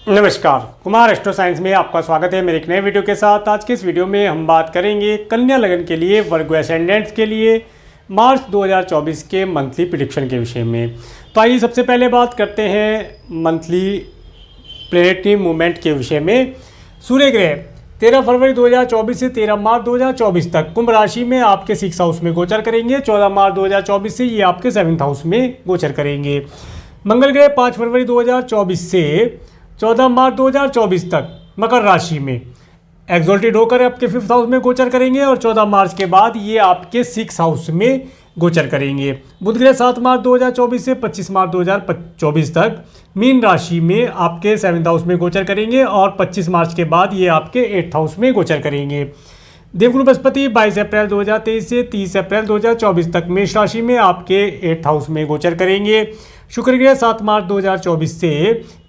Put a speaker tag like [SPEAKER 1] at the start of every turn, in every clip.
[SPEAKER 1] नमस्कार, Kumar astro science में आपका स्वागत है मेरे एक नए वीडियो के साथ। आज के इस वीडियो में हम बात करेंगे कन्या लगन के लिए वर्गो एसेंडेंट्स के लिए मार्च 2024 के मंथली प्रेडिक्शन के विषय में। तो आइए सबसे पहले बात करते हैं मंथली प्लेनेटरी मूवमेंट के विषय में। सूर्य ग्रह 13 फरवरी 2024 से 13 मार्च 2024 तक कुंभ राशि में आपके 6 हाउस में गोचर करेंगे। 14 मार्च 2024 से ये आपके 7th हाउस में गोचर करेंगे। मंगल ग्रह 5 फरवरी 2024 से 14 मार्च 2024 तक मकर राशि में एक्सोल्टेड होकर आपके 5th हाउस में गोचर करेंगे और 14 मार्च के बाद ये आपके 6 हाउस में गोचर करेंगे। बुध ग्रह 7 मार्च 2024 से 25 मार्च 2024 तक मीन राशि में आपके 7th हाउस में गोचर करेंगे और 25 मार्च के बाद ये आपके 8th हाउस में गोचर करेंगे। देवगुरु बृहस्पति 22 अप्रैल 2023 से 30 अप्रैल 2024 तक मेष राशि में आपके 8th हाउस में गोचर करेंगे। शुक्र ग्रह 7 मार्च 2024 से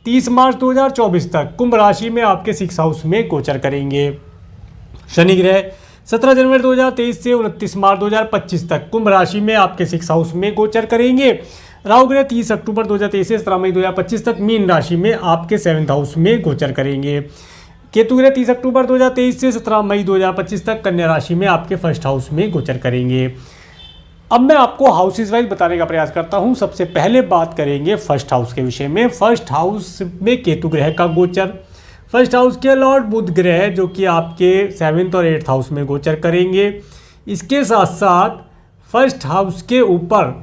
[SPEAKER 1] 30 मार्च 2024 तक कुंभ राशि में आपके 6 हाउस में गोचर करेंगे। शनि ग्रह 17 जनवरी 2023 से 29 मार्च 2025 तक कुंभ राशि में आपके 6 हाउस में गोचर करेंगे। राहु ग्रह 30 अक्टूबर 2023 से 17 मई 2025 तक मीन राशि में आपके 7th हाउस में गोचर करेंगे। केतु ग्रह 30 अक्टूबर 2023 से 17 मई 2025 तक कन्या राशि में आपके 1st हाउस में गोचर करेंगे। अब मैं आपको हाउसेस वाइज बताने का प्रयास करता हूं। सबसे पहले बात करेंगे 1st हाउस के विषय में। 1st हाउस में केतु ग्रह का गोचर। 1st हाउस के लॉर्ड बुध ग्रह जो कि आपके 7th और 8th हाउस में गोचर करेंगे। इसके साथ साथ 1st हाउस के ऊपर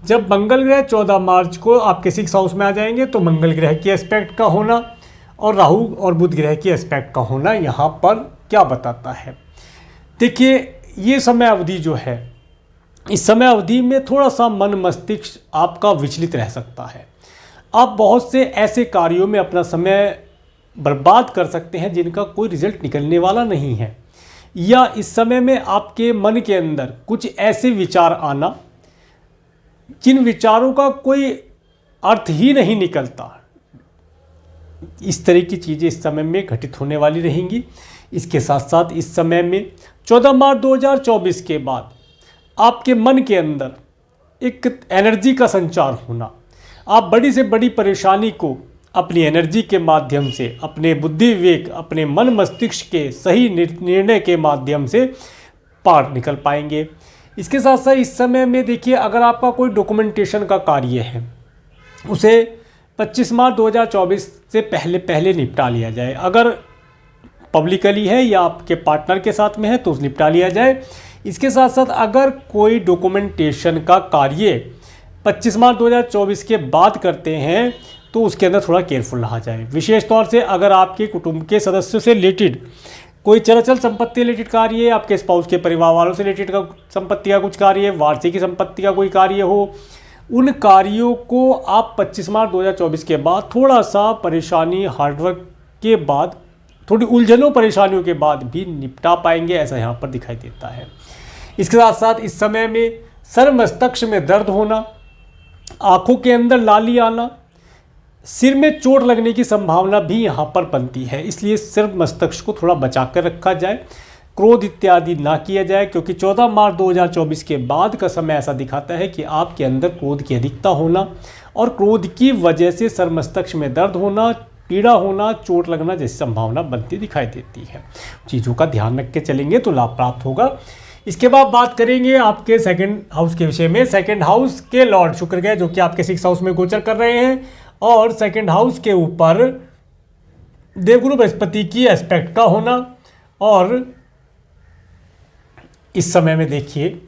[SPEAKER 1] जब मंगल ग्रह 14 मार्च को आपके 6 हाउस में आ जाएंगे तो मंगल ग्रह की एस्पेक्ट का होना और राहु और बुध ग्रह की एस्पेक्ट का होना यहाँ पर क्या बताता है। देखिए, ये समय अवधि जो है, इस समय अवधि में थोड़ा सा मन मस्तिष्क आपका विचलित रह सकता है। आप बहुत से ऐसे कार्यों में अपना समय बर्बाद कर सकते हैं जिनका कोई रिजल्ट निकलने वाला नहीं है, या इस समय में आपके मन के अंदर कुछ ऐसे विचार आना जिन विचारों का कोई अर्थ ही नहीं निकलता। इस तरह की चीज़ें इस समय में घटित होने वाली रहेंगी। इसके साथ साथ इस समय में 14 मार्च 2024 के बाद आपके मन के अंदर एक एनर्जी का संचार होना, आप बड़ी से बड़ी परेशानी को अपनी एनर्जी के माध्यम से, अपने बुद्धि विवेक, अपने मन मस्तिष्क के सही निर्णय के माध्यम से पार निकल पाएंगे। इसके साथ साथ इस समय में देखिए, अगर आपका कोई डॉक्यूमेंटेशन का कार्य है उसे 25 मार्च 2024 से पहले निपटा लिया जाए। अगर पब्लिकली है या आपके पार्टनर के साथ में है तो उसे निपटा लिया जाए। इसके साथ साथ अगर कोई डॉक्यूमेंटेशन का कार्य 25 मार्च 2024 के बाद करते हैं तो उसके अंदर थोड़ा केयरफुल रहा जाए। विशेष तौर से अगर आपके कुटुंब के सदस्यों से रिलेटेड कोई चल संपत्ति रिलेटेड कार्य है, आपके स्पाउस के परिवार वालों से रिलेटेड का संपत्ति का कुछ कार्य है, वार्षिक संपत्ति का कोई कार्य हो, उन कार्यों को आप 25 मार्च 2024 के बाद थोड़ा सा परेशानी, हार्डवर्क के बाद, थोड़ी उलझनों परेशानियों के बाद भी निपटा पाएंगे, ऐसा यहाँ पर दिखाई देता है। इसके साथ साथ इस समय में सर मस्तिष्क में दर्द होना, आंखों के अंदर लाली आना, सिर में चोट लगने की संभावना भी यहाँ पर बनती है। इसलिए सिर मस्तिष्क को थोड़ा बचा कर रखा जाए, क्रोध इत्यादि ना किया जाए, क्योंकि 14 मार्च 2024 के बाद का समय ऐसा दिखाता है कि आपके अंदर क्रोध की अधिकता होना और क्रोध की वजह से सर मस्तिष्क में दर्द होना, पीड़ा होना, चोट लगना जैसी संभावना बनती दिखाई देती है। चीज़ों का ध्यान रख के चलेंगे तो लाभ प्राप्त होगा। इसके बाद बात करेंगे आपके 2nd हाउस के विषय में। 2nd हाउस के लॉर्ड शुक्र ग्रह जो कि आपके 6 हाउस में गोचर कर रहे हैं और 2nd हाउस के ऊपर देवगुरु बृहस्पति की एस्पेक्ट का होना। और इस समय में देखिए,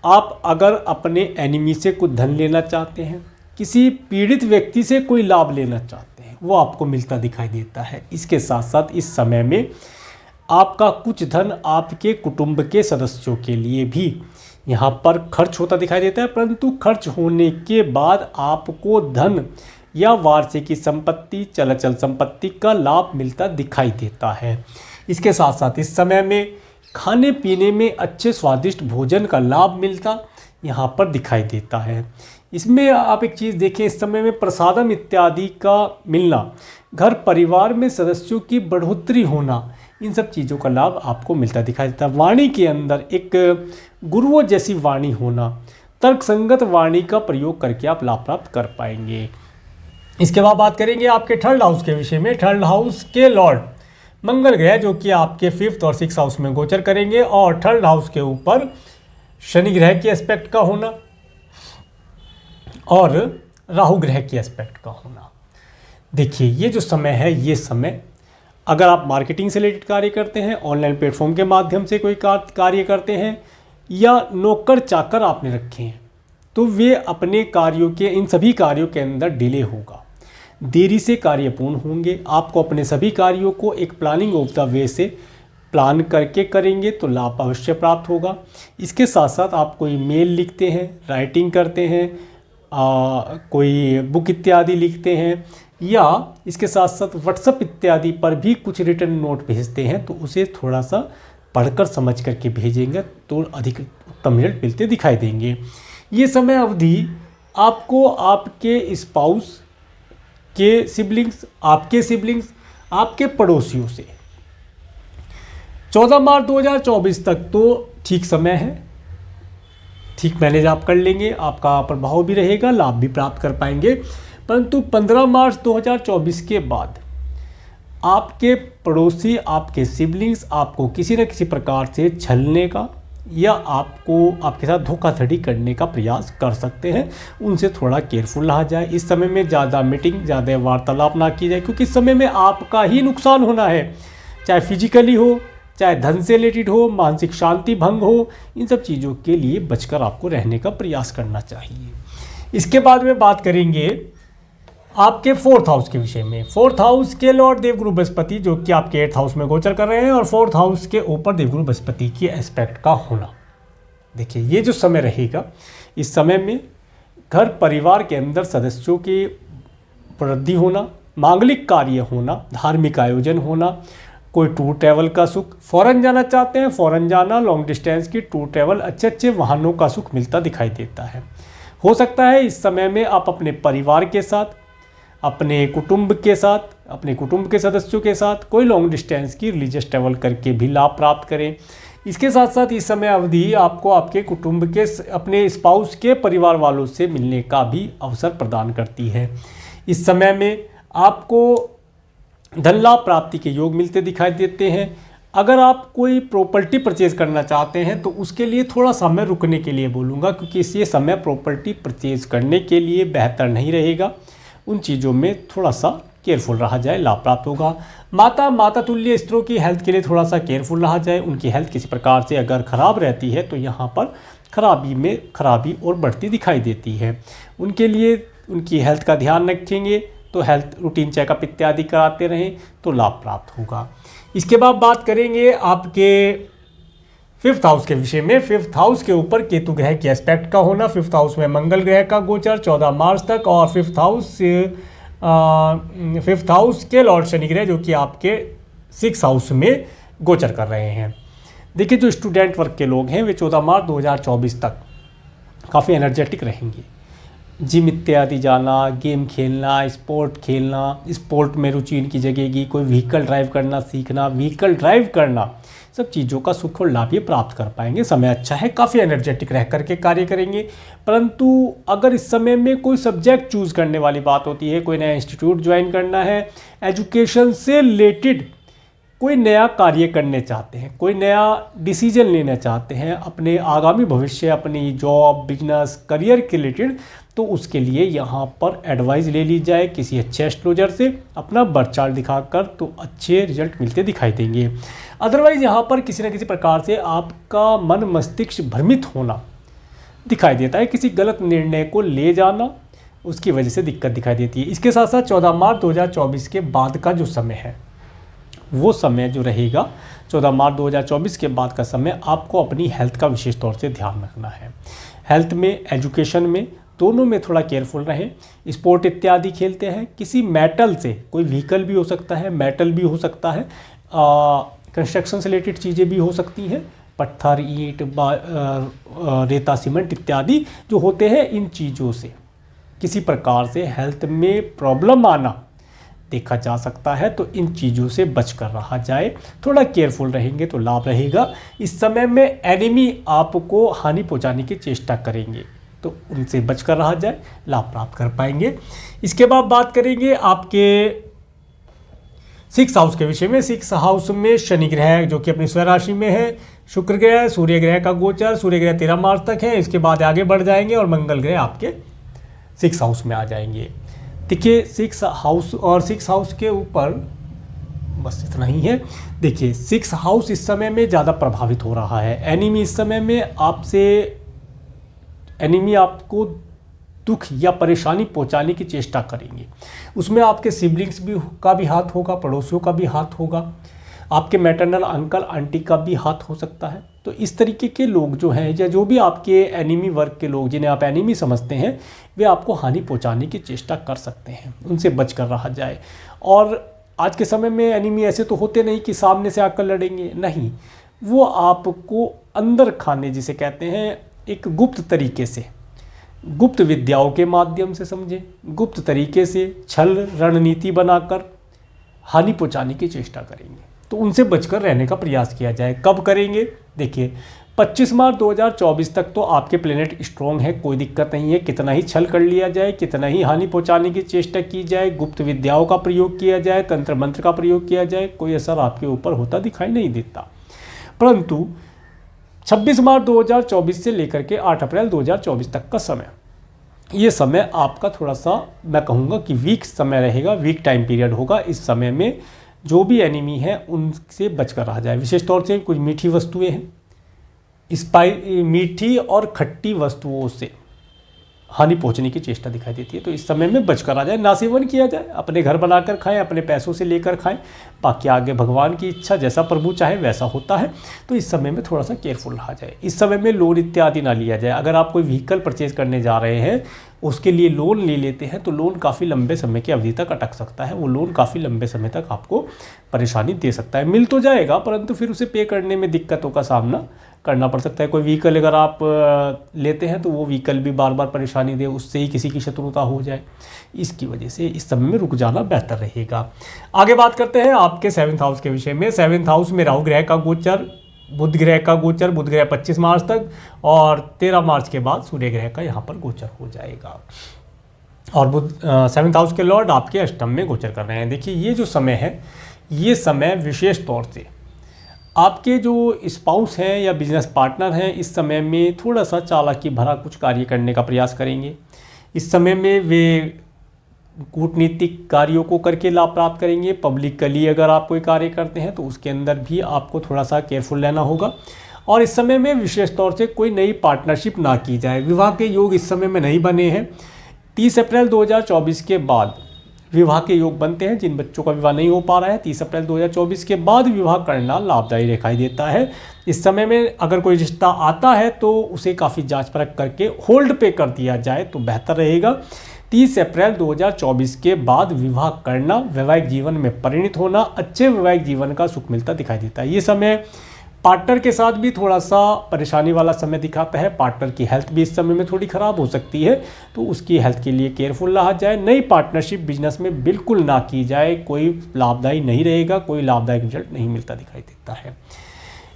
[SPEAKER 1] आप अगर अपने एनिमी से कुछ धन लेना चाहते हैं, किसी पीड़ित व्यक्ति से कोई लाभ लेना चाहते हैं, वो आपको मिलता दिखाई देता है। इसके साथ साथ इस समय में आपका कुछ धन आपके कुटुंब के सदस्यों के लिए भी यहाँ पर खर्च होता दिखाई देता है, परंतु खर्च होने के बाद आपको धन या वार्षिक संपत्ति, चल संपत्ति का लाभ मिलता दिखाई देता है। इसके साथ साथ इस समय में खाने पीने में अच्छे स्वादिष्ट भोजन का लाभ मिलता यहाँ पर दिखाई देता है। इसमें आप एक चीज़ देखें, इस समय में प्रसादम इत्यादि का मिलना, घर परिवार में सदस्यों की बढ़ोतरी होना, इन सब चीज़ों का लाभ आपको मिलता दिखाई देता है। वाणी के अंदर एक गुरुओं जैसी वाणी होना, तर्क संगत वाणी का प्रयोग करके आप लाभ प्राप्त कर पाएंगे। इसके बाद बात करेंगे आपके थर्ड हाउस के विषय में। थर्ड हाउस के लॉर्ड मंगल ग्रह जो कि आपके 5th और 6th हाउस में गोचर करेंगे, और थर्ड हाउस के ऊपर शनि ग्रह के एस्पेक्ट का होना और राहु ग्रह के एस्पेक्ट का होना। देखिए ये जो समय है, ये समय अगर आप मार्केटिंग से रिलेटेड कार्य करते हैं, ऑनलाइन प्लेटफॉर्म के माध्यम से कोई कार्य करते हैं, या नौकर चाकर आपने रखे हैं, तो वे अपने कार्यों के, इन सभी कार्यों के अंदर डिले होगा, देरी से कार्य पूर्ण होंगे। आपको अपने सभी कार्यों को एक प्लानिंग ऑफ द वे से प्लान करके करेंगे तो लाभ अवश्य प्राप्त होगा। इसके साथ साथ आप कोई मेल लिखते हैं, राइटिंग करते हैं, कोई बुक इत्यादि लिखते हैं, या इसके साथ साथ व्हाट्सएप इत्यादि पर भी कुछ रिटर्न नोट भेजते हैं, तो उसे थोड़ा सा पढ़कर समझ करके भेजेंगे तो अधिक उत्तम रिजल्ट मिलते दिखाई देंगे। ये समय अवधि आपको आपके स्पाउस के सिबलिंग्स, आपके पड़ोसियों से 14 मार्च 2024 तक तो ठीक समय है, ठीक मैनेज आप कर लेंगे, आपका प्रभाव भी रहेगा, लाभ भी प्राप्त कर पाएंगे। परंतु 15 मार्च 2024 के बाद आपके पड़ोसी, आपके सिबलिंग्स आपको किसी न किसी प्रकार से छलने का या आपके साथ धोखाधड़ी करने का प्रयास कर सकते हैं। उनसे थोड़ा केयरफुल रहा जाए। इस समय में ज़्यादा मीटिंग, ज़्यादा वार्तालाप ना की जाए, क्योंकि इस समय में आपका ही नुकसान होना है, चाहे फिजिकली हो, चाहे धन से रिलेटेड हो, मानसिक शांति भंग हो। इन सब चीज़ों के लिए बचकर आपको रहने का प्रयास करना चाहिए। इसके बाद में बात करेंगे आपके 4th हाउस के विषय में। 4th हाउस के लॉर्ड देवगुरु बृहस्पति जो कि आपके 8th हाउस में गोचर कर रहे हैं, और 4th हाउस के ऊपर देवगुरु बृहस्पति की एस्पेक्ट का होना। देखिए ये जो समय रहेगा, इस समय में घर परिवार के अंदर सदस्यों की वृद्धि होना, मांगलिक कार्य होना, धार्मिक आयोजन होना, कोई टूर ट्रैवल का सुख, फॉरेन जाना चाहते हैं, फॉरेन जाना, लॉन्ग डिस्टेंस की टूर ट्रैवल, अच्छे अच्छे वाहनों का सुख मिलता दिखाई देता है। हो सकता है इस समय में आप अपने परिवार के साथ, अपने कुटुंब के साथ, अपने कुटुंब के सदस्यों के साथ कोई लॉन्ग डिस्टेंस की रिलीजियस ट्रैवल करके भी लाभ प्राप्त करें। इसके साथ साथ इस समय अवधि आपको आपके कुटुंब के, अपने स्पाउस के परिवार वालों से मिलने का भी अवसर प्रदान करती है। इस समय में आपको धन लाभ प्राप्ति के योग मिलते दिखाई देते हैं। अगर आप कोई प्रॉपर्टी परचेज करना चाहते हैं तो उसके लिए थोड़ा समय रुकने के लिए बोलूँगा, क्योंकि ये समय प्रॉपर्टी परचेज करने के लिए बेहतर नहीं रहेगा। उन चीज़ों में थोड़ा सा केयरफुल रहा जाए, लाभ प्राप्त होगा। माता तुल्य स्त्रों की हेल्थ के लिए थोड़ा सा केयरफुल रहा जाए। उनकी हेल्थ किसी प्रकार से अगर ख़राब रहती है तो यहाँ पर खराबी और बढ़ती दिखाई देती है। उनके लिए उनकी हेल्थ का ध्यान रखेंगे तो हेल्थ रूटीन चेकअप इत्यादि कराते रहें तो लाभ प्राप्त होगा। इसके बाद बात करेंगे आपके 5th हाउस के विषय में। 5th हाउस के ऊपर केतु ग्रह की एस्पेक्ट का होना, 5th हाउस में मंगल ग्रह का गोचर 14 मार्च तक, और 5th हाउस के लॉर्ड शनि ग्रह जो कि आपके 6th हाउस में गोचर कर रहे हैं। देखिए जो स्टूडेंट वर्ग के लोग हैं वे 14 मार्च 2024 तक काफ़ी एनर्जेटिक रहेंगे। जिम इत्यादि जाना, गेम खेलना, स्पोर्ट खेलना, स्पोर्ट में रुचि इनकी जगेगी। कोई व्हीकल ड्राइव करना सीखना, व्हीकल ड्राइव करना, सब चीज़ों का सुख और लाभ ये प्राप्त कर पाएंगे। समय अच्छा है, काफ़ी एनर्जेटिक रह करके कार्य करेंगे। परंतु अगर इस समय में कोई सब्जेक्ट चूज़ करने वाली बात होती है, कोई नया इंस्टीट्यूट ज्वाइन करना है, एजुकेशन से रिलेटेड कोई नया कार्य करने चाहते हैं, कोई नया डिसीजन लेना चाहते हैं अपने आगामी भविष्य, अपनी जॉब, बिजनेस, करियर के रिलेटेड, तो उसके लिए यहाँ पर एडवाइस ले ली जाए किसी अच्छे एस्ट्रोलॉजर से, अपना बर्थ चार्ट दिखाकर, तो अच्छे रिजल्ट मिलते दिखाई देंगे। अदरवाइज़ यहाँ पर किसी न किसी प्रकार से आपका मन मस्तिष्क भ्रमित होना दिखाई देता है, किसी गलत निर्णय को ले जाना, उसकी वजह से दिक्कत दिखाई देती है। इसके साथ साथ 14 मार्च 2024 के बाद का जो समय है, वो समय जो रहेगा 14 मार्च 2024 के बाद का समय, आपको अपनी हेल्थ का विशेष तौर से ध्यान रखना है। हेल्थ में, एजुकेशन में, दोनों में थोड़ा केयरफुल रहें। स्पोर्ट इत्यादि खेलते हैं, किसी मेटल से, कोई व्हीकल भी हो सकता है, मेटल भी हो सकता है, कंस्ट्रक्शन से रिलेटेड चीज़ें भी हो सकती हैं, पत्थर, ईंट, रेता, सीमेंट इत्यादि जो होते हैं, इन चीज़ों से किसी प्रकार से हेल्थ में प्रॉब्लम आना देखा जा सकता है, तो इन चीज़ों से बच कर रहा जाए। थोड़ा केयरफुल रहेंगे तो लाभ रहेगा। इस समय में एनिमी आपको हानि पहुंचाने की चेष्टा करेंगे, तो उनसे बचकर रहा जाए, लाभ प्राप्त कर पाएंगे। इसके बाद बात करेंगे आपके 6 हाउस के विषय में। 6 हाउस में शनि ग्रह जो कि अपनी स्वयं राशि में है, शुक्र ग्रह, सूर्य ग्रह का गोचर, सूर्य ग्रह 13 मार्च तक है, इसके बाद आगे बढ़ जाएंगे और मंगल ग्रह आपके 6 हाउस में आ जाएंगे। देखिए 6 हाउस और 6 हाउस के ऊपर बस इतना ही है। देखिए 6 हाउस इस समय में ज़्यादा प्रभावित हो रहा है। एनिमी इस समय में एनिमी आपको दुख या परेशानी पहुंचाने की चेष्टा करेंगे। उसमें आपके सिबलिंग्स का भी हाथ होगा, पड़ोसियों का भी हाथ होगा, आपके मैटरनल अंकल आंटी का भी हाथ हो सकता है। तो इस तरीके के लोग जो हैं या जो भी आपके एनिमी वर्ग के लोग जिन्हें आप एनिमी समझते हैं, वे आपको हानि पहुंचाने की चेष्टा कर सकते हैं, उनसे बचकर रहा जाए। और आज के समय में एनिमी ऐसे तो होते नहीं कि सामने से आकर लड़ेंगे, नहीं, वो आपको अंदर खाने जिसे कहते हैं एक गुप्त तरीके से, गुप्त विद्याओं के माध्यम से समझें, गुप्त तरीके से छल रणनीति बनाकर हानि पहुंचाने की चेष्टा करेंगे। तो उनसे बचकर रहने का प्रयास किया जाए। कब करेंगे? देखिए 25 मार्च 2024 तक तो आपके प्लेनेट स्ट्रॉन्ग है, कोई दिक्कत नहीं है। कितना ही छल कर लिया जाए, कितना ही हानि पहुंचाने की चेष्टा की जाए, गुप्त विद्याओं का प्रयोग किया जाए, तंत्र मंत्र का प्रयोग किया जाए, कोई असर आपके ऊपर होता दिखाई नहीं देता। परंतु 26 मार्च 2024 से लेकर के 8 अप्रैल 2024 तक का समय, ये समय आपका थोड़ा सा मैं कहूँगा कि वीक समय रहेगा, वीक टाइम पीरियड होगा। इस समय में जो भी एनिमी है उनसे बचकर रहा जाए। विशेष तौर से कुछ मीठी वस्तुएं हैं, मीठी और खट्टी वस्तुओं से हानि पहुंचने की चेष्टा दिखाई देती है। तो इस समय में बचकर आ जाए, ना सेवन किया जाए, अपने घर बनाकर खाएं, अपने पैसों से लेकर खाएं। बाकी आगे भगवान की इच्छा, जैसा प्रभु चाहे वैसा होता है। तो इस समय में थोड़ा सा केयरफुल रहा जाए। इस समय में लोन इत्यादि ना लिया जाए। अगर आप कोई व्हीकल परचेज करने जा रहे हैं, उसके लिए लोन ले लेते हैं, तो लोन काफ़ी लंबे समय की अवधि तक अटक सकता है। वो लोन काफ़ी लंबे समय तक आपको परेशानी दे सकता है। मिल तो जाएगा, परंतु फिर उसे पे करने में दिक्कतों का सामना करना पड़ सकता है। कोई व्हीकल अगर आप लेते हैं तो वो व्हीकल भी बार बार परेशानी दे, उससे ही किसी की शत्रुता हो जाए, इसकी वजह से इस समय में रुक जाना बेहतर रहेगा। आगे बात करते हैं आपके 7th हाउस के विषय में। 7th हाउस में राहु ग्रह का गोचर, बुध ग्रह का गोचर, बुध ग्रह 25 मार्च तक और 13 मार्च के बाद सूर्य ग्रह का यहाँ पर गोचर हो जाएगा। और बुध 7th हाउस के लॉर्ड आपके अष्टम में गोचर कर रहे हैं। देखिए ये जो समय है, ये समय विशेष तौर से आपके जो स्पाउस हैं या बिजनेस पार्टनर हैं, इस समय में थोड़ा सा चालाकी भरा कुछ कार्य करने का प्रयास करेंगे। इस समय में वे कूटनीतिक कार्यों को करके लाभ प्राप्त करेंगे। पब्लिकली अगर आप कोई कार्य करते हैं तो उसके अंदर भी आपको थोड़ा सा केयरफुल रहना होगा। और इस समय में विशेष तौर से कोई नई पार्टनरशिप ना की जाए। विवाह के योग इस समय में नहीं बने हैं। 30 अप्रैल 2024 के बाद विवाह के योग बनते हैं। जिन बच्चों का विवाह नहीं हो पा रहा है, 30 अप्रैल 2024 के बाद विवाह करना लाभदायी दिखाई देता है। इस समय में अगर कोई रिश्ता आता है तो उसे काफ़ी जांच परख करके होल्ड पे कर दिया जाए तो बेहतर रहेगा। 30 अप्रैल 2024 के बाद विवाह करना, वैवाहिक जीवन में परिणित होना, अच्छे वैवाहिक जीवन का सुख मिलता दिखाई देता है। ये समय पार्टनर के साथ भी थोड़ा सा परेशानी वाला समय दिखाता है। पार्टनर की हेल्थ भी इस समय में थोड़ी ख़राब हो सकती है, तो उसकी हेल्थ के लिए केयरफुल रहा जाए। नई पार्टनरशिप बिजनेस में बिल्कुल ना की जाए, कोई लाभदायी नहीं रहेगा, कोई लाभदायक रिजल्ट नहीं मिलता दिखाई देता है।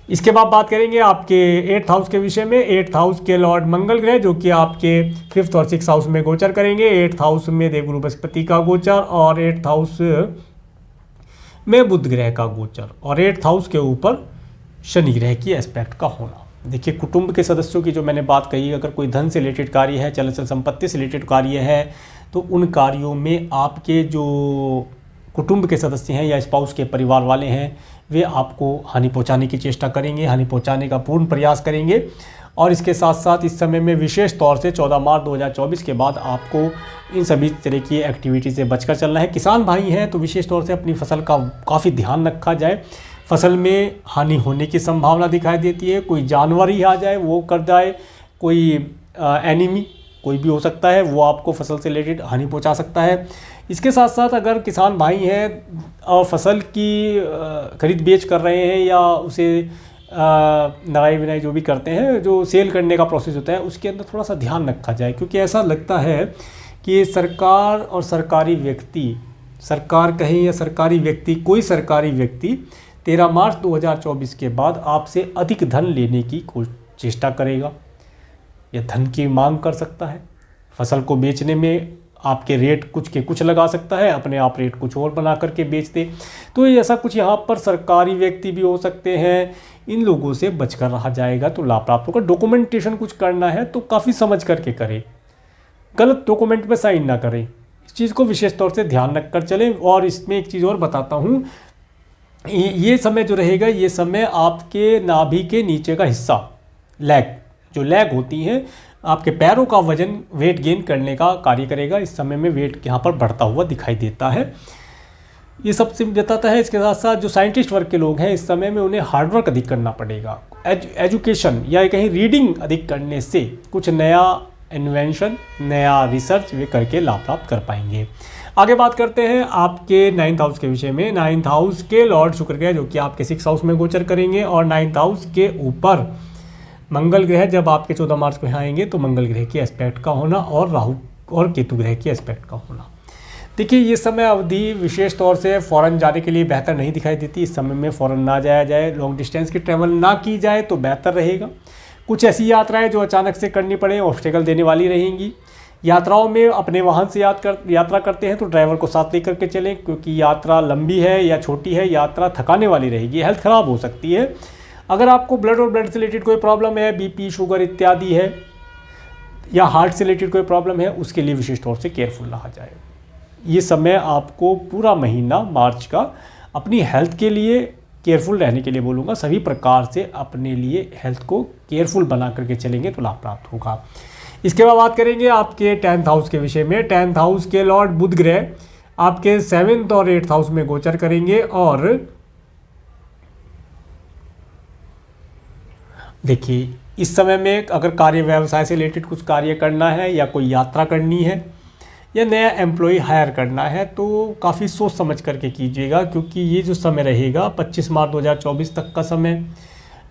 [SPEAKER 1] इसके बाद बात करेंगे आपके 8th हाउस के विषय में। 8th हाउस के लॉर्ड मंगल ग्रह जो कि आपके 5th और 6th हाउस में गोचर करेंगे। 8th हाउस में देवगुरु बृहस्पति का गोचर और 8th हाउस में बुध ग्रह का गोचर और 8th हाउस के ऊपर शनि ग्रह की एस्पेक्ट का होना। देखिए कुटुंब के सदस्यों की जो मैंने बात कही, अगर कोई धन से रिलेटेड कार्य है, चल संपत्ति से रिलेटेड कार्य है, तो उन कार्यों में आपके जो कुटुंब के सदस्य हैं या स्पाउस के परिवार वाले हैं, वे आपको हानि पहुंचाने की चेष्टा करेंगे, हानि पहुंचाने का पूर्ण प्रयास करेंगे। और इसके साथ साथ इस समय में विशेष तौर से 14 मार्च 2024 के बाद आपको इन सभी तरह की एक्टिविटी से बचकर चलना है। किसान भाई हैं तो विशेष तौर से अपनी फसल का काफ़ी ध्यान रखा जाए। फसल में हानि होने की संभावना दिखाई देती है। कोई जानवर ही आ जाए, वो कर जाए, कोई एनिमी कोई भी हो सकता है, वो आपको फसल से रिलेटेड हानि पहुंचा सकता है। इसके साथ साथ अगर किसान भाई हैं और फसल की खरीद बेच कर रहे हैं या उसे नराई बिनाई जो भी करते हैं, जो सेल करने का प्रोसेस होता है, उसके अंदर थोड़ा सा ध्यान रखा जाए। क्योंकि ऐसा लगता है कि सरकार और सरकारी व्यक्ति, सरकार कहें या सरकारी व्यक्ति, कोई सरकारी व्यक्ति 13 मार्च 2024 के बाद आपसे अधिक धन लेने की चेष्टा करेगा। या धन की मांग कर सकता है। फसल को बेचने में आपके रेट कुछ के कुछ लगा सकता है, अपने आप रेट कुछ और बना करके बेच दे। तो ऐसा कुछ यहाँ पर सरकारी व्यक्ति भी हो सकते हैं, इन लोगों से बचकर रहा जाएगा तो लाभ प्राप्त होगा। डॉक्यूमेंटेशन कुछ करना है तो काफ़ी समझ करके करें, गलत डॉक्यूमेंट पे साइन ना करें, इस चीज़ को विशेष तौर से ध्यान रख कर चलें। और इसमें एक चीज़ और बताता हूँ, ये समय जो रहेगा, ये समय आपके नाभि के नीचे का हिस्सा, लैग, जो लैग होती है, आपके पैरों का वजन वेट गेन करने का कार्य करेगा। इस समय में वेट यहाँ पर बढ़ता हुआ दिखाई देता है, ये सब बताता है। इसके साथ साथ जो साइंटिस्ट वर्ग के लोग हैं, इस समय में उन्हें हार्डवर्क अधिक करना पड़ेगा। एजुकेशन या कहीं रीडिंग अधिक करने से कुछ नया इन्वेंशन, नया रिसर्च वे करके लाभ प्राप्त कर पाएंगे। आगे बात करते हैं आपके 9th हाउस के विषय में। 9th हाउस के लॉर्ड शुक्र ग्रह जो कि आपके 6th हाउस में गोचर करेंगे, और 9th हाउस के ऊपर मंगल ग्रह जब आपके 14 मार्च को यहाँ आएंगे तो मंगल ग्रह के एस्पेक्ट का होना और राहु और केतु ग्रह के एस्पेक्ट का होना। देखिए, ये समय अवधि विशेष तौर से फ़ॉरेन जाने के लिए बेहतर नहीं दिखाई देती। इस समय में फ़ॉरेन ना जाया जाए, लॉन्ग डिस्टेंस की ट्रैवल ना की जाए तो बेहतर रहेगा। कुछ ऐसी यात्राएं जो अचानक से करनी पड़े, ऑब्स्टेकल देने वाली रहेंगी। यात्राओं में अपने वाहन से यात्रा करते हैं तो ड्राइवर को साथ लेकर के चलें, क्योंकि यात्रा लंबी है या छोटी है, यात्रा थकाने वाली रहेगी, हेल्थ ख़राब हो सकती है। अगर आपको ब्लड और ब्लड से रिलेटेड कोई प्रॉब्लम है, बीपी, शुगर इत्यादि है, या हार्ट से रिलेटेड कोई प्रॉब्लम है, उसके लिए विशेष तौर से केयरफुल रहा जाए। ये समय आपको पूरा महीना मार्च का अपनी हेल्थ के लिए केयरफुल रहने के लिए बोलूँगा। सभी प्रकार से अपने लिए हेल्थ को केयरफुल बना करके चलेंगे तो लाभ प्राप्त होगा। इसके बाद बात करेंगे आपके 10th हाउस के विषय में। 10th हाउस के लॉर्ड बुध ग्रह आपके 7th और 8th हाउस में गोचर करेंगे। और देखिए, इस समय में अगर कार्य व्यवसाय से रिलेटेड कुछ कार्य करना है, या कोई यात्रा करनी है, या नया एम्प्लॉय हायर करना है तो काफ़ी सोच समझ करके कीजिएगा, क्योंकि ये जो समय रहेगा 25 मार्च 2024 तक का समय,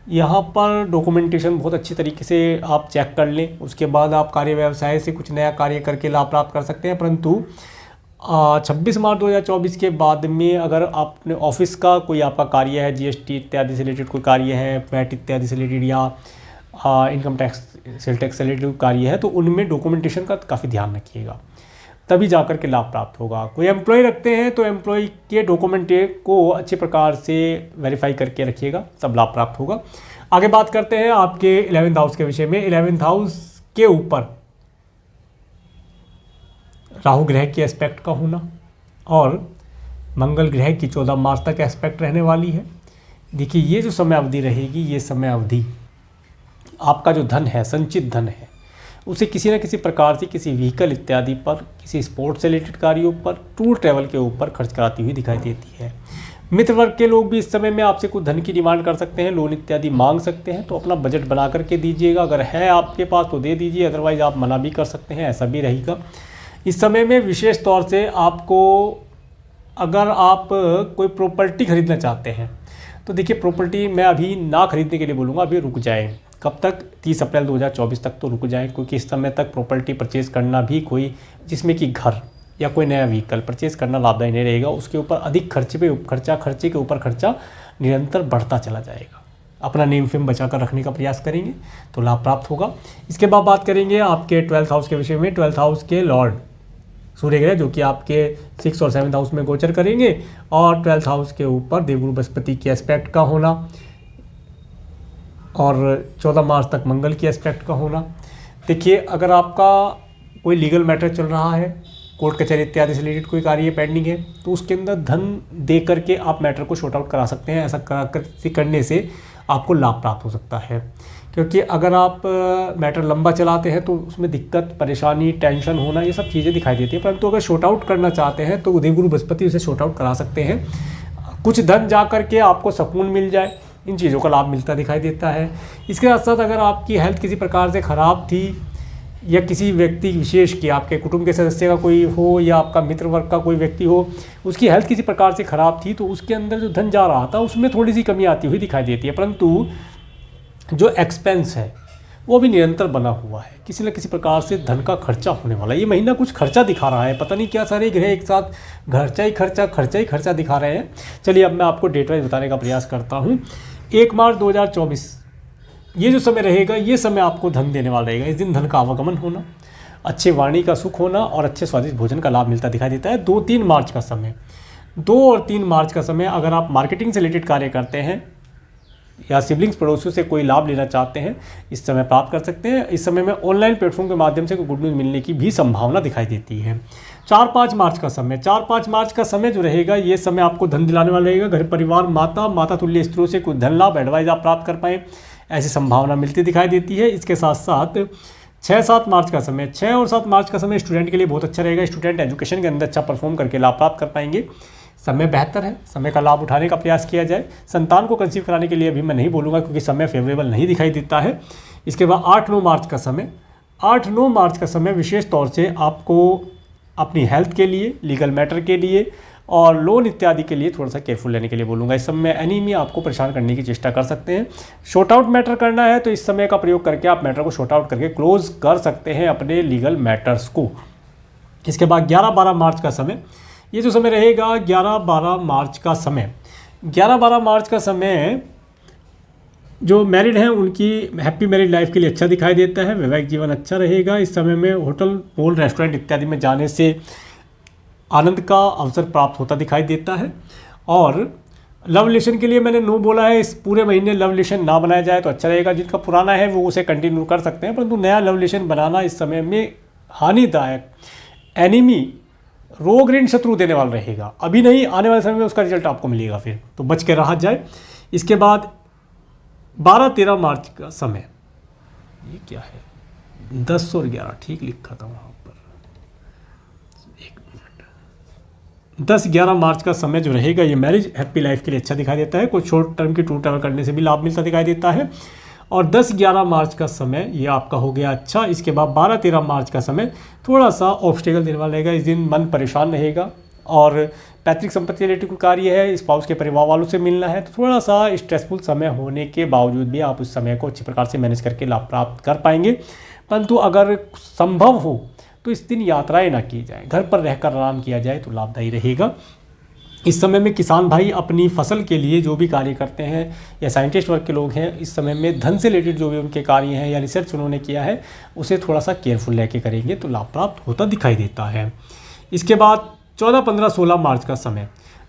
[SPEAKER 1] यहाँ पर डॉक्यूमेंटेशन बहुत अच्छी तरीके से आप चेक कर लें। उसके बाद आप कार्य व्यवसाय से कुछ नया कार्य करके लाभ प्राप्त कर सकते हैं। परंतु 26 मार्च 2024 के बाद में अगर आपने ऑफिस का कोई आपका कार्य है, जीएसटी इत्यादि से रिलेटेड कोई कार्य है, वैट इत्यादि से रिलेटेड, या इनकम टैक्स, सेल टैक्स से रिलेटेड कार्य है, तो उनमें डॉक्यूमेंटेशन का काफ़ी ध्यान रखिएगा, तभी जाकर के लाभ प्राप्त होगा। कोई एम्प्लॉय रखते हैं तो एम्प्लॉय के डॉक्यूमेंट को अच्छे प्रकार से वेरीफाई करके रखिएगा, सब लाभ प्राप्त होगा। आगे बात करते हैं आपके 11th हाउस के विषय में। 11th हाउस के ऊपर राहु ग्रह के एस्पेक्ट का होना और मंगल ग्रह की 14 मार्च तक एस्पेक्ट रहने वाली है। देखिए, ये जो समय अवधि रहेगी, ये समय अवधि आपका जो धन है, संचित धन है, उसे किसी न किसी प्रकार से किसी व्हीकल इत्यादि पर, किसी स्पोर्ट्स से रिलेटेड कार्यों पर, टूर ट्रैवल के ऊपर खर्च कराती हुई दिखाई देती है। मित्र वर्ग के लोग भी इस समय में आपसे कुछ धन की डिमांड कर सकते हैं, लोन इत्यादि मांग सकते हैं, तो अपना बजट बना करके दीजिएगा। अगर है आपके पास तो दे दीजिए, अदरवाइज़ आप मना भी कर सकते हैं, ऐसा भी रहेगा। इस समय में विशेष तौर से आपको, अगर आप कोई प्रॉपर्टी खरीदना चाहते हैं तो देखिए, प्रॉपर्टी मैं अभी ना खरीदने के लिए बोलूँगा, अभी रुक जाएँ। कब तक? 30 अप्रैल 2024 तक तो रुक जाएँ, क्योंकि इस समय तक प्रॉपर्टी परचेज़ करना भी कोई, जिसमें कि घर या कोई नया व्हीकल परचेज़ करना लाभदायी नहीं रहेगा। उसके ऊपर अधिक खर्चे के ऊपर खर्चा निरंतर बढ़ता चला जाएगा। अपना नेम फेम बचा कर रखने का प्रयास करेंगे तो लाभ प्राप्त होगा। इसके बाद बात करेंगे आपके 12th हाउस के विषय में। 12th हाउस के लॉर्ड सूर्य ग्रह जो कि आपके 6th और 7th हाउस में गोचर करेंगे, और 12th हाउस के ऊपर देवगुरु बृहस्पति के एस्पेक्ट का होना और 14 मार्च तक मंगल की एस्पेक्ट का होना। देखिए, अगर आपका कोई लीगल मैटर चल रहा है, कोर्ट कचहरी इत्यादि से रिलेटेड कोई कार्य पेंडिंग है, तो उसके अंदर धन दे करके आप मैटर को शॉर्ट आउट करा सकते हैं। ऐसा करने से आपको लाभ प्राप्त हो सकता है, क्योंकि अगर आप मैटर लंबा चलाते हैं तो उसमें दिक्कत, परेशानी, टेंशन होना, ये सब चीज़ें दिखाई देती है। परंतु अगर शॉर्ट आउट करना चाहते हैं तो देवगुरु बृहस्पति उसे शॉर्ट आउट करा सकते हैं। कुछ धन जा करके आपको सुकून मिल जाए, इन चीज़ों का लाभ मिलता दिखाई देता है। इसके साथ साथ अगर आपकी हेल्थ किसी प्रकार से ख़राब थी, या किसी व्यक्ति विशेष की, आपके कुटुंब के सदस्य का कोई हो, या आपका मित्र वर्ग का कोई व्यक्ति हो, उसकी हेल्थ किसी प्रकार से ख़राब थी, तो उसके अंदर जो धन जा रहा था उसमें थोड़ी सी कमी आती हुई दिखाई देती है। परंतु जो एक्सपेंस है वो भी निरंतर बना हुआ है, किसी न किसी प्रकार से धन का खर्चा होने वाला है। ये महीना कुछ खर्चा दिखा रहा है, पता नहीं क्या सारे ग्रह एक साथ खर्चा ही खर्चा दिखा रहे हैं। चलिए, अब मैं आपको डेट वाइज बताने का प्रयास करता हूँ। 1 मार्च 2024 ये जो समय रहेगा ये समय आपको धन देने वाला रहेगा। इस दिन धन का आवागमन होना, अच्छे वाणी का सुख होना और अच्छे स्वादिष्ट भोजन का लाभ मिलता दिखाई देता है। 2-3 मार्च का समय, 2 और 3 मार्च का समय अगर आप मार्केटिंग से रिलेटेड कार्य करते हैं या सिबलिंग्स पड़ोसियों से कोई लाभ लेना चाहते हैं, इस समय प्राप्त कर सकते हैं। इस समय में ऑनलाइन प्लेटफॉर्म के माध्यम से कोई गुड न्यूज़ मिलने की भी संभावना दिखाई देती है। 4-5 मार्च का समय, 4-5 मार्च का समय जो रहेगा ये समय आपको धन दिलाने वाला रहेगा। घर परिवार, माता तुल्य स्त्रियों से कुछ धन लाभ, एडवाइस आप प्राप्त कर पाएँ, ऐसी संभावना मिलती दिखाई देती है। इसके साथ साथ 6-7 मार्च का समय, 6 और 7 मार्च का समय स्टूडेंट के लिए बहुत अच्छा रहेगा। स्टूडेंट एजुकेशन के अंदर अच्छा परफॉर्म करके लाभ प्राप्त कर पाएंगे। समय बेहतर है, समय का लाभ उठाने का प्रयास किया जाए। संतान को कंसीव कराने के लिए अभी मैं नहीं बोलूँगा क्योंकि समय फेवरेबल नहीं दिखाई देता है। इसके बाद 8-9 मार्च का समय, 8-9 मार्च का समय विशेष तौर से आपको अपनी हेल्थ के लिए, लीगल मैटर के लिए और लोन इत्यादि के लिए थोड़ा सा केयरफुल लेने के लिए बोलूँगा। इस समय एनीमिया आपको परेशान करने की चेष्टा कर सकते हैं। शॉर्ट आउट मैटर करना है तो इस समय का प्रयोग करके आप मैटर को शॉर्ट आउट करके क्लोज कर सकते हैं अपने लीगल मैटर्स को। इसके बाद 11-12 मार्च का समय, ये जो समय रहेगा 11-12 मार्च का समय, 11-12 मार्च का समय जो मैरिड हैं उनकी हैप्पी मैरिड लाइफ के लिए अच्छा दिखाई देता है। वैवाहिक जीवन अच्छा रहेगा। इस समय में होटल, मॉल, रेस्टोरेंट इत्यादि में जाने से आनंद का अवसर प्राप्त होता दिखाई देता है। और लव रिलेशन के लिए मैंने नो बोला है, इस पूरे महीने लव रिलेशन ना बनाया जाए तो अच्छा रहेगा। जिनका पुराना है वो उसे कंटिन्यू कर सकते हैं, परंतु नया लव रिलेशन बनाना इस समय में हानिदायक, एनिमी, रोग ऋण शत्रु देने वाला रहेगा। अभी नहीं, आने वाले समय में उसका रिजल्ट आपको मिलेगा, फिर तो बच के रहा जाए। इसके बाद 12-13 मार्च का समय, ये क्या है, 10 और 11 ठीक लिखा था वहाँ पर, 1 मिनट, 10-11 मार्च का समय जो रहेगा ये मैरिज हैप्पी लाइफ के लिए अच्छा दिखाई देता है। कोई शॉर्ट टर्म की टूर ट्रैवल करने से भी लाभ मिलता दिखाई देता है। और 10-11 मार्च का समय ये आपका हो गया अच्छा। इसके बाद 12-13 मार्च का समय थोड़ा सा ऑब्स्टेकल देने वाला रहेगा। इस दिन मन परेशान रहेगा और पैतृक संपत्ति रिलेटेड कोई कार्य है, स्पाउस के परिवार वालों से मिलना है, तो थोड़ा सा स्ट्रेसफुल समय होने के बावजूद भी आप उस समय को अच्छे प्रकार से मैनेज करके लाभ प्राप्त कर पाएंगे। परंतु अगर संभव हो तो इस दिन यात्राएं ना की जाए, घर पर रहकर आराम किया जाए तो लाभदायी रहेगा। इस समय में किसान भाई अपनी फसल के लिए जो भी कार्य करते हैं या साइंटिस्ट वर्ग के लोग हैं, इस समय में धन से रिलेटेड जो भी उनके कार्य हैं या रिसर्च उन्होंने किया है उसे थोड़ा सा केयरफुल लेके करेंगे तो लाभ प्राप्त होता दिखाई देता है। इसके बाद 14-15-16 मार्च का समय,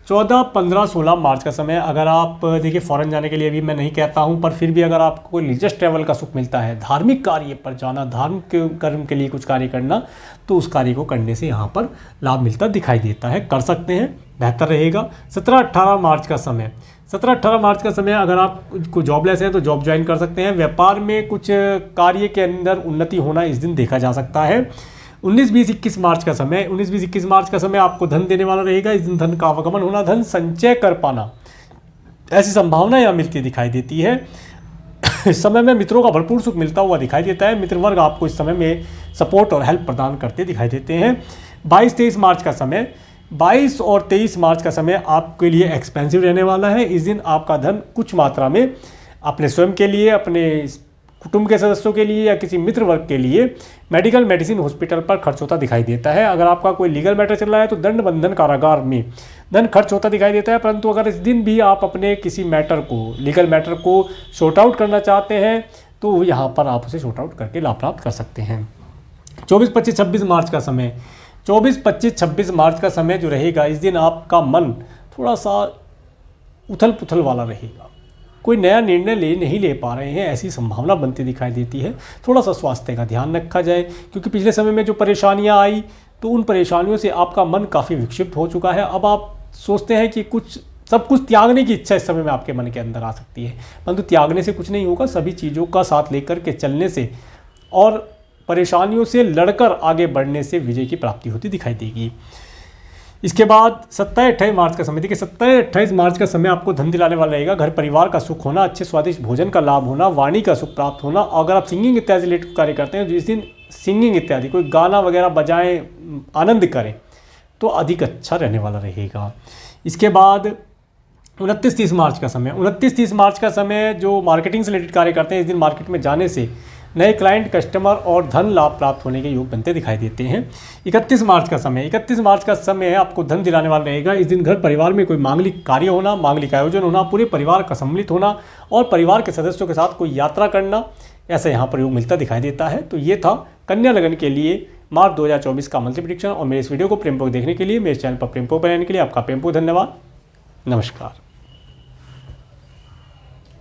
[SPEAKER 1] 14-15-16 मार्च का समय, अगर आप देखिए फॉरेन जाने के लिए भी मैं नहीं कहता हूं, पर फिर भी अगर आपको कोई रिलीजियस ट्रैवल का सुख मिलता है, धार्मिक कार्य पर जाना, धार्मिक कर्म के लिए कुछ कार्य करना, तो उस कार्य को करने से यहाँ पर लाभ मिलता दिखाई देता है, कर सकते हैं, बेहतर रहेगा। 17-18 मार्च का समय, 17-18 मार्च का समय अगर आप कोई जॉबलेस हैं तो जॉब ज्वाइन कर सकते हैं। व्यापार में कुछ कार्य के अंदर उन्नति होना इस दिन देखा जा सकता है। 19-20-21 मार्च का समय, 19-20-21 मार्च का समय आपको धन देने वाला रहेगा। इस दिन धन का आवागमन होना, धन संचय कर पाना, ऐसी संभावना यहाँ मिलती दिखाई देती है। इस समय में मित्रों का भरपूर सुख मिलता हुआ दिखाई देता है। मित्र वर्ग आपको इस समय में सपोर्ट और हेल्प प्रदान करते दिखाई देते हैं। 22-23 मार्च का समय, 22 और 23 मार्च का समय आपके लिए एक्सपेंसिव रहने वाला है। इस दिन आपका धन कुछ मात्रा में अपने स्वयं के लिए, अपने कुटुंब के सदस्यों के लिए या किसी मित्र वर्ग के लिए मेडिकल, मेडिसिन, हॉस्पिटल पर खर्च होता दिखाई देता है। अगर आपका कोई लीगल मैटर चल रहा है तो दंड बंधन कारागार में धन खर्च होता दिखाई देता है। परंतु अगर इस दिन भी आप अपने किसी मैटर को, लीगल मैटर को शॉर्ट आउट करना चाहते हैं तो यहाँ पर आप उसे शॉर्ट आउट करके लाभ प्राप्त कर सकते हैं। 24-25-26 मार्च का समय, 24-25-26 मार्च का समय जो रहेगा, इस दिन आपका मन थोड़ा सा उथल पुथल वाला रहेगा। कोई नया निर्णय नहीं ले पा रहे हैं, ऐसी संभावना बनती दिखाई देती है। थोड़ा सा स्वास्थ्य का ध्यान रखा जाए, क्योंकि पिछले समय में जो परेशानियां आई तो उन परेशानियों से आपका मन काफ़ी विक्षिप्त हो चुका है। अब आप सोचते हैं कि सब कुछ त्यागने की इच्छा इस समय में आपके मन के अंदर आ सकती है, परंतु त्यागने से कुछ नहीं होगा। सभी चीज़ों का साथ लेकर के चलने से और परेशानियों से लड़कर आगे बढ़ने से विजय की प्राप्ति होती दिखाई देगी। इसके बाद 27-28 मार्च का समय, देखिए 27-28 मार्च का समय आपको धन दिलाने वाला रहेगा। घर परिवार का सुख होना, अच्छे स्वादिष्ट भोजन का लाभ होना, वाणी का सुख प्राप्त होना। अगर आप सिंगिंग इत्यादि रिलेटेड कार्य करते हैं, जिस दिन सिंगिंग इत्यादि कोई गाना वगैरह बजाएं, आनंद करें, तो अधिक अच्छा रहने वाला रहेगा। इसके बाद 29-30 मार्च का समय, 29-30 मार्च का समय जो मार्केटिंग से रिलेटेड कार्य करते हैं, इस दिन मार्केट में जाने से नए क्लाइंट, कस्टमर और धन लाभ प्राप्त होने के योग बनते दिखाई देते हैं। 31 मार्च का समय आपको धन दिलाने वाला रहेगा। इस दिन घर परिवार में कोई मांगलिक कार्य होना, मांगलिक आयोजन होना, पूरे परिवार का सम्मिलित होना और परिवार के सदस्यों के साथ कोई यात्रा करना, ऐसा यहाँ पर योग मिलता दिखाई देता है। तो ये था कन्या लगन के लिए मार्च 2024 का मंथली प्रेडिक्शन। और मेरे इस वीडियो को प्रेमपूर्वक देखने के लिए, मेरे चैनल पर प्रेमपूर्वक बनाने के लिए आपका प्रेमपूर्वक धन्यवाद। नमस्कार।